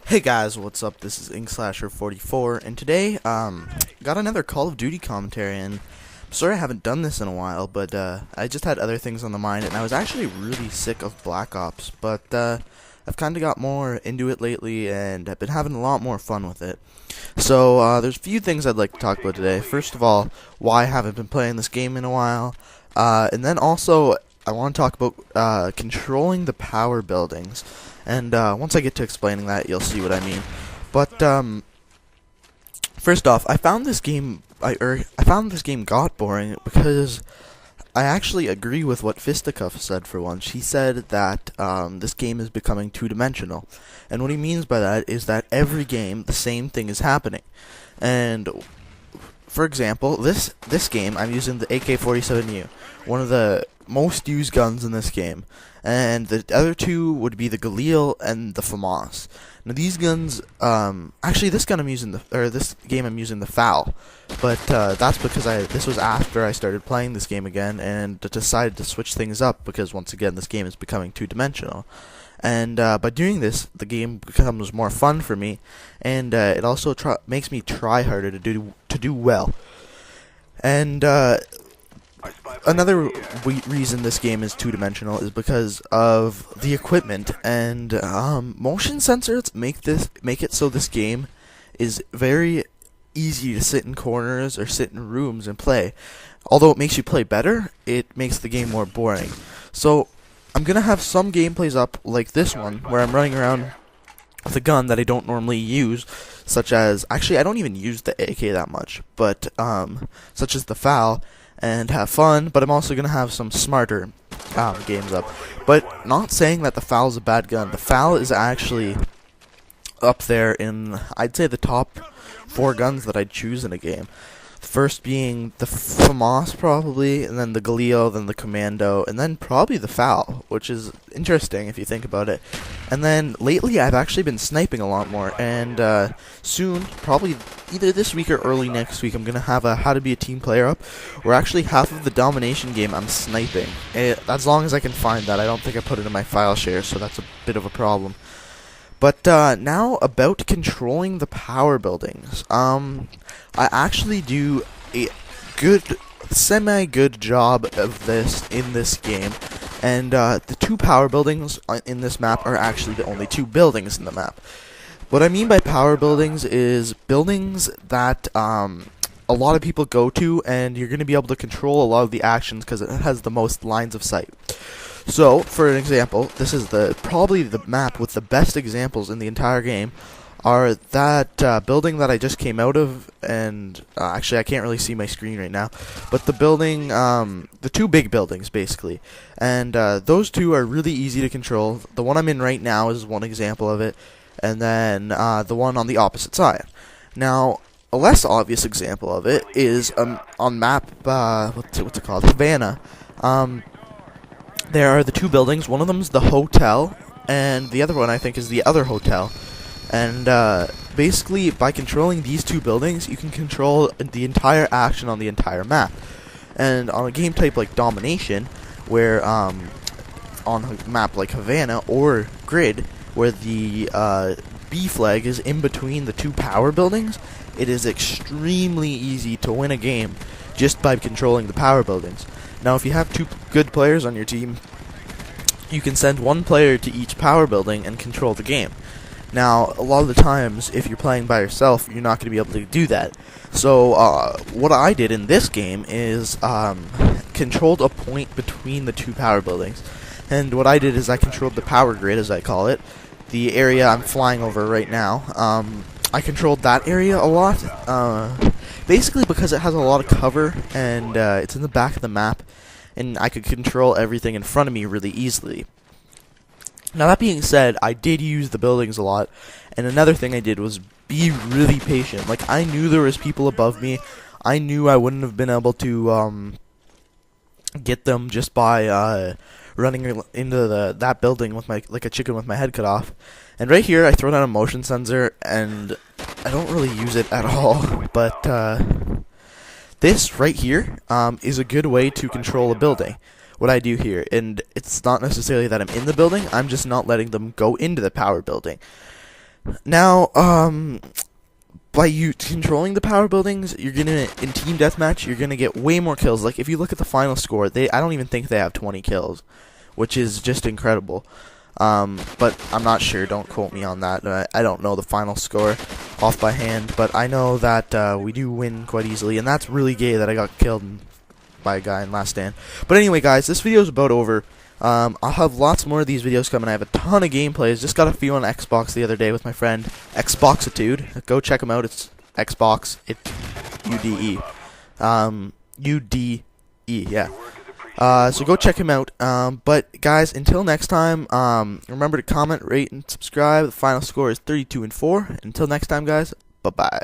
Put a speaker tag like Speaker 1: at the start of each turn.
Speaker 1: Hey guys, what's up? This is InkSlasher44, and today, got another Call of Duty commentary, and I'm sorry I haven't done this in a while, but, I just had other things on the mind, and I was actually really sick of Black Ops, but, I've kinda got more into it lately, and I've been having a lot more fun with it. So, there's a few things I'd like to talk about today. First of all, why I haven't been playing this game in a while, and then also, I want to talk about, controlling the power buildings. And once I get to explaining that, you'll see what I mean. But first off, I found this game got boring because I actually agree with what Fisticuff said for once. He said that this game is becoming two-dimensional, and what he means by that is that every game the same thing is happening. And for example, this game I'm using the AK-47U, one of the most used guns in this game, and the other two would be the Galil and the FAMAS. Now these guns, actually this game I'm using the FAL, but that's because this was after I started playing this game again and decided to switch things up because once again this game is becoming two-dimensional. And by doing this, the game becomes more fun for me, and it also makes me try harder to do well. And another reason this game is two-dimensional is because of the equipment, and motion sensors make it so this game is very easy to sit in corners or sit in rooms and play. Although it makes you play better, it makes the game more boring. So I'm gonna have some gameplays up like this one where I'm running around with a gun that I don't normally use, such as, actually I don't even use the AK that much, but such as the FAL, and have fun, but I'm also going to have some smarter games up. But not saying that the FAL is a bad gun. The FAL is actually up there in, I'd say, the top 4 guns that I'd choose in a game. The first being the FAMAS probably, and then the Galil, then the Commando, and then probably the FAL, which is interesting if you think about it. And then lately I've actually been sniping a lot more, and soon, probably either this week or early next week, I'm going to have a How to Be a Team Player up, where actually half of the domination game I'm sniping. As long as I can find that. I don't think I put it in my file share, so that's a bit of a problem. But now about controlling the power buildings. I actually do a semi-good job of this in this game, and the 2 power buildings in this map are actually the only 2 buildings in the map. What I mean by power buildings is buildings that a lot of people go to, and you're going to be able to control a lot of the actions because it has the most lines of sight. So, for an example, this is probably the map with the best examples in the entire game, are that building that I just came out of, and actually I can't really see my screen right now, but the building, the 2 big buildings basically, and those 2 are really easy to control. The one I'm in right now is one example of it, and then the one on the opposite side. Now, a less obvious example of it is on map, what's it called, Havana. There are the 2 buildings. One of them is the hotel, and the other one I think is the other hotel. And basically, by controlling these 2 buildings, you can control the entire action on the entire map. And on a game type like Domination, where on a map like Havana or Grid, where the B flag is in between the 2 power buildings, it is extremely easy to win a game just by controlling the power buildings. Now, if you have 2 good players on your team, you can send 1 player to each power building and control the game. Now, a lot of the times, if you're playing by yourself, you're not going to be able to do that. So, what I did in this game is controlled a point between the 2 power buildings. And what I did is I controlled the power grid, as I call it, the area I'm flying over right now. I controlled that area a lot, basically because it has a lot of cover, and it's in the back of the map, and I could control everything in front of me really easily. Now, that being said, I did use the buildings a lot, and another thing I did was be really patient. Like, I knew there was people above me. I knew I wouldn't have been able to get them just by running into that building with like a chicken with my head cut off. And right here, I throw down a motion sensor, and I don't really use it at all, but this right here is a good way to control a building. What I do here, and it's not necessarily that I'm in the building, I'm just not letting them go into the power building. Now, by you controlling the power buildings, you're gonna, in team deathmatch, you're gonna get way more kills. Like, if you look at the final score, I don't even think they have 20 kills, which is just incredible. But I'm not sure, don't quote me on that. I don't know the final score off by hand, but I know that we do win quite easily, and that's really gay that I got killed by a guy in Last Stand. But anyway, guys, this video is about over. I'll have lots more of these videos coming. I have a ton of gameplays. Just got a few on Xbox the other day with my friend Xboxitude. Go check him out. It's Xbox. It's UDE. UDE. Yeah. So go check him out. But guys, until next time, remember to comment, rate, and subscribe. The final score is 32-4. Until next time, guys. Bye bye.